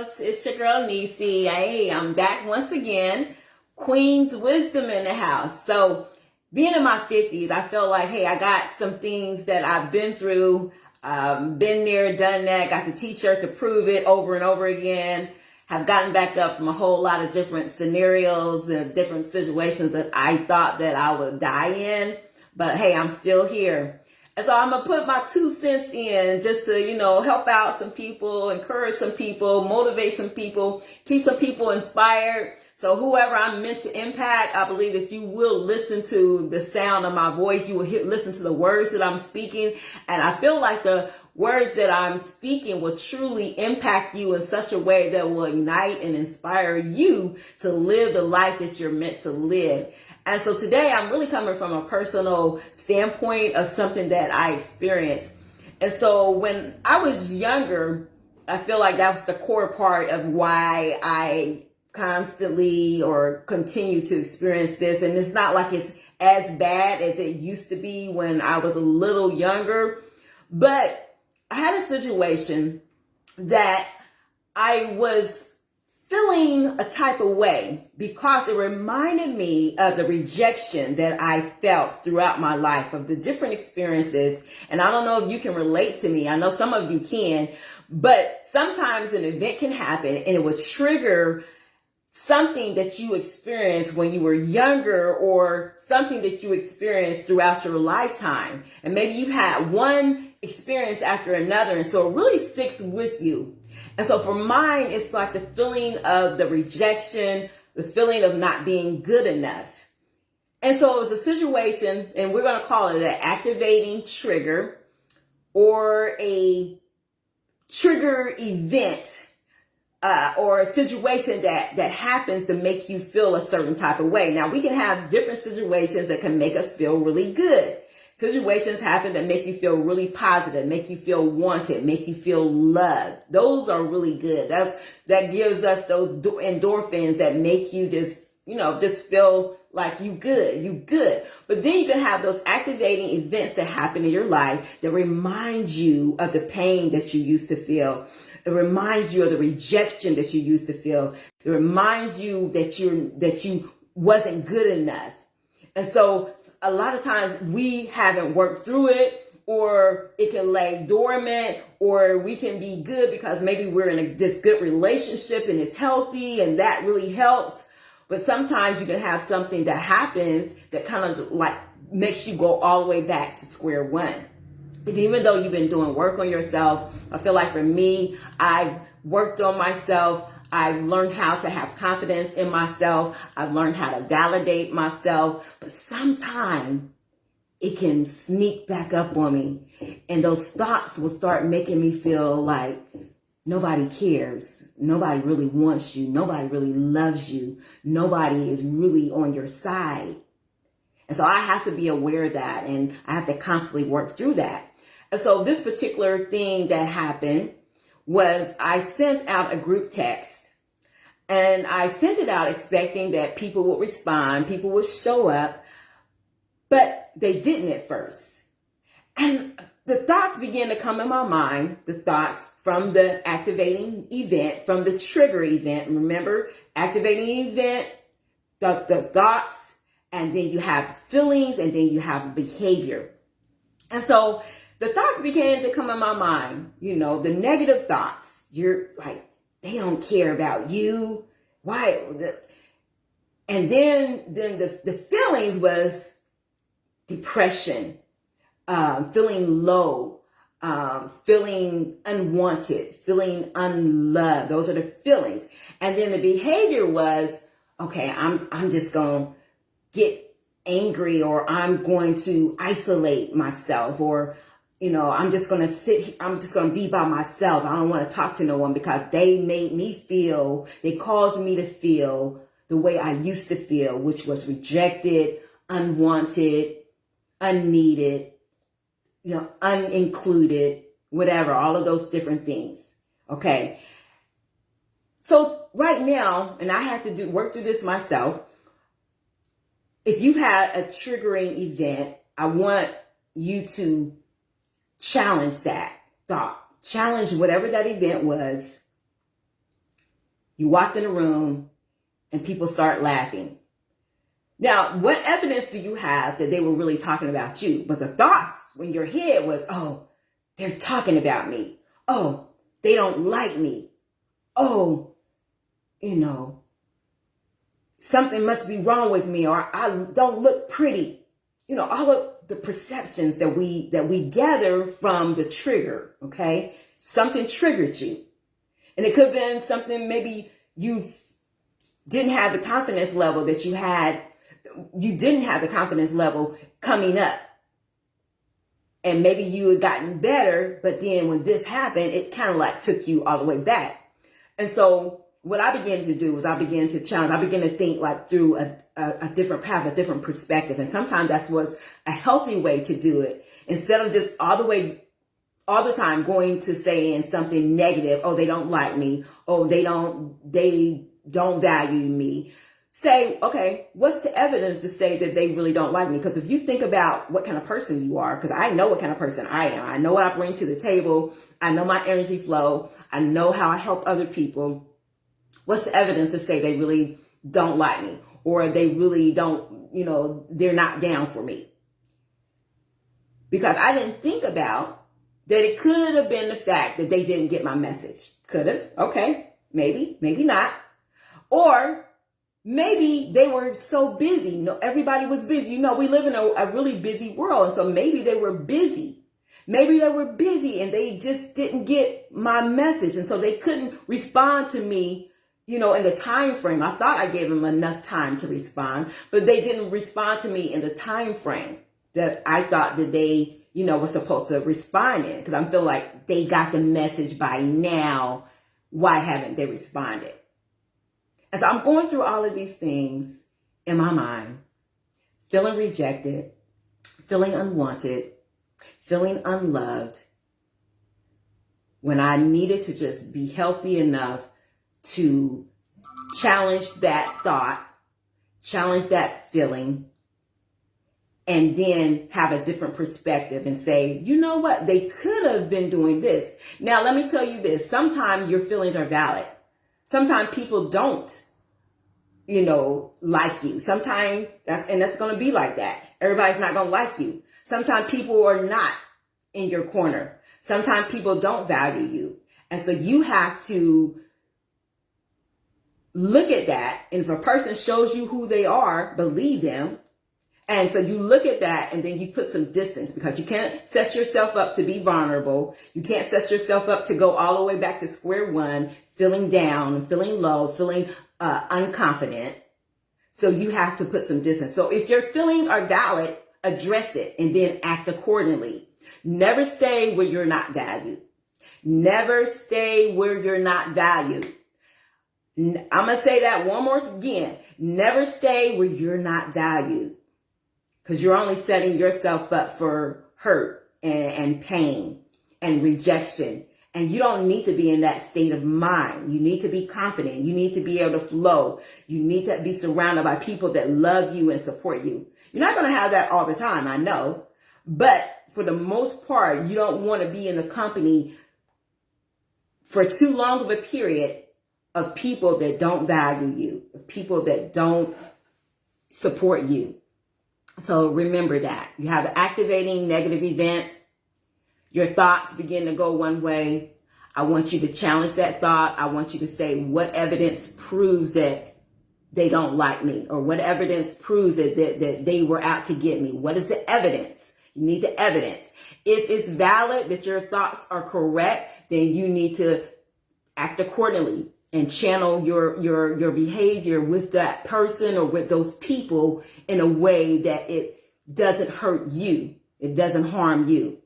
loves, it's your girl Neicy. Hey, I'm back once again. Queen's wisdom in the house. So being in my 50s, I feel like, hey, I got some things that I've been through, been there, done that, got the t-shirt to prove it over and over again, have gotten back up from a whole lot of different scenarios and different situations that I thought that I would die in. But hey, I'm still here. And so I'm going to put my 2 cents in just to, help out some people, encourage some people, motivate some people, keep some people inspired. So whoever I'm meant to impact, I believe that you will listen to the sound of my voice. You will listen to the words that I'm speaking. And I feel like the words that I'm speaking will truly impact you in such a way that will ignite and inspire you to live the life that you're meant to live. And so today I'm really coming from a personal standpoint of something that I experienced. And so when I was younger, I feel like that was the core part of why I constantly or continue to experience this. And it's not like it's as bad as it used to be when I was a little younger. But I had a situation that I was feeling a type of way because it reminded me of the rejection that I felt throughout my life, of the different experiences. And I don't know if you can relate to me. I know some of you can, but sometimes an event can happen and it will trigger something that you experienced when you were younger or something that you experienced throughout your lifetime. And maybe you've had one experience after another, and so it really sticks with you. And so for mine, it's like the feeling of the rejection, the feeling of not being good enough. And so it was a situation, and we're going to call it an activating trigger or a trigger event or a situation that happens to make you feel a certain type of way. Now, we can have different situations that can make us feel really good. Situations happen that make you feel really positive, make you feel wanted, make you feel loved. Those are really good. That gives us those endorphins that make you just feel like you good. But then you can have those activating events that happen in your life that remind you of the pain that you used to feel. It reminds you of the rejection that you used to feel. It reminds you that you wasn't good enough. And so a lot of times we haven't worked through it, or it can lay dormant, or we can be good because maybe we're in this good relationship and it's healthy and that really helps. But sometimes you can have something that happens that kind of like makes you go all the way back to square one. And even though you've been doing work on yourself, I feel like for me, I've worked on myself. I've learned how to have confidence in myself. I've learned how to validate myself. But sometimes it can sneak back up on me. And those thoughts will start making me feel like nobody cares. Nobody really wants you. Nobody really loves you. Nobody is really on your side. And so I have to be aware of that, and I have to constantly work through that. And so this particular thing that happened was I sent out a group text. And I sent it out expecting that people would respond, people would show up, but they didn't at first. And the thoughts began to come in my mind, the thoughts from the activating event, from the trigger event. Remember, activating event, the thoughts, and then you have feelings, and then you have behavior. And so the thoughts began to come in my mind, the negative thoughts. You're like, they don't care about you. Why? And then the feelings was depression, feeling low, feeling unwanted, feeling unloved. Those are the feelings. And then the behavior was, okay, I'm just going to get angry, or I'm going to isolate myself, or I'm just going to sit here. I'm just going to be by myself. I don't want to talk to no one because they caused me to feel the way I used to feel, which was rejected, unwanted, unneeded, unincluded, whatever, all of those different things. Okay. So right now, and I had to work through this myself. If you've had a triggering event, I want you to challenge that thought, challenge whatever that event was, You walked in a room and people start laughing. Now, what evidence do you have that they were really talking about you? But the thoughts in your head was, oh, they're talking about me. Oh, they don't like me. Oh, something must be wrong with me, or I don't look pretty. All of the perceptions that we gather from the trigger, okay? Something triggered you. And it could have been something, maybe you didn't have the confidence level that you had. You didn't have the confidence level coming up. And maybe you had gotten better, but then when this happened, it kind of like took you all the way back. And so what I began to do was I began to challenge. I began to think like through a different path, a different perspective. And sometimes that was a healthy way to do it. Instead of just all the time going to saying something negative. Oh, they don't like me. Oh, they don't value me. Say, okay, what's the evidence to say that they really don't like me? Because if you think about what kind of person you are, because I know what kind of person I am. I know what I bring to the table. I know my energy flow. I know how I help other people. What's the evidence to say they really don't like me? Or they really don't, they're not down for me? Because I didn't think about that it could have been the fact that they didn't get my message. Could have. Okay. Maybe not. Or maybe they were so busy. Everybody was busy. We live in a really busy world. And so maybe they were busy. Maybe they were busy and they just didn't get my message. And so they couldn't respond to me, in the time frame. I thought I gave them enough time to respond, but they didn't respond to me in the time frame that I thought that they, were supposed to respond in. Because I feel like they got the message by now. Why haven't they responded? And so I'm going through all of these things in my mind, feeling rejected, feeling unwanted, feeling unloved, when I needed to just be healthy enough to challenge that thought, challenge that feeling, and then have a different perspective and say, you know what, they could have been doing this. Now, let me tell you this. Sometimes your feelings are valid. Sometimes people don't, like you. Sometimes that's going to be like that. Everybody's not going to like you. Sometimes people are not in your corner. Sometimes people don't value you. And so you have to look at that. And if a person shows you who they are, believe them. And so you look at that and then you put some distance, because you can't set yourself up to be vulnerable. You can't set yourself up to go all the way back to square one, feeling down, feeling low, feeling unconfident. So you have to put some distance. So if your feelings are valid, address it and then act accordingly. Never stay where you're not valued. Never stay where you're not valued. I'm going to say that one more again. Never stay where you're not valued. Because you're only setting yourself up for hurt and pain and rejection. And you don't need to be in that state of mind. You need to be confident. You need to be able to flow. You need to be surrounded by people that love you and support you. You're not going to have that all the time, I know. But for the most part, you don't want to be in the company for too long of a period of people that don't value you, of people that don't support you. So remember that. You have an activating negative event. Your thoughts begin to go one way. I want you to challenge that thought. I want you to say, what evidence proves that they don't like me? Or what evidence proves that they were out to get me? What is the evidence? You need the evidence. If it's valid that your thoughts are correct, then you need to act accordingly and channel your behavior with that person or with those people in a way that it doesn't hurt you. It doesn't harm you.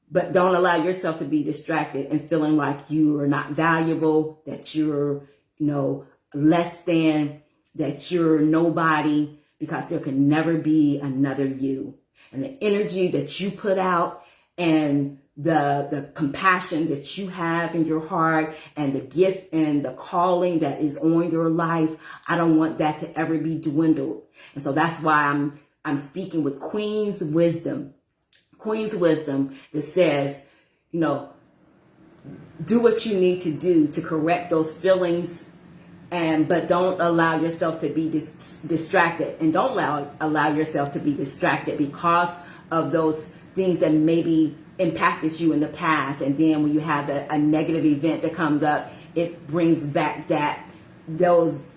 But don't allow yourself to be distracted and feeling like you are not valuable, that you're, less than, that you're nobody, because there can never be another you. And the energy that you put out and the compassion that you have in your heart and the gift and the calling that is on your life, I don't want that to ever be dwindled. And so that's why I'm speaking with Queen's wisdom. Queen's wisdom that says, do what you need to do to correct those feelings, but don't allow yourself to be distracted, and don't allow yourself to be distracted because of those things that maybe impacted you in the past. And then when you have a negative event that comes up, it brings back those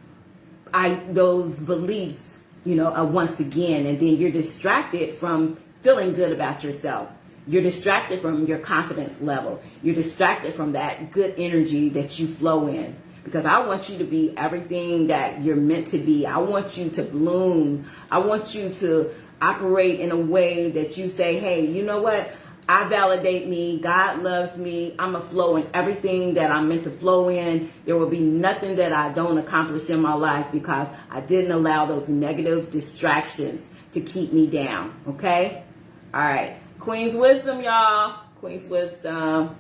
beliefs, once again, and then you're distracted from feeling good about yourself. You're distracted from your confidence level. You're distracted from that good energy that you flow in. Because I want you to be everything that you're meant to be. I want you to bloom. I want you to operate in a way that you say, hey, you know what? I validate me. God loves me. I'm a flow in everything that I'm meant to flow in. There will be nothing that I don't accomplish in my life because I didn't allow those negative distractions to keep me down. Okay? All right. Queen's wisdom, y'all. Queen's wisdom.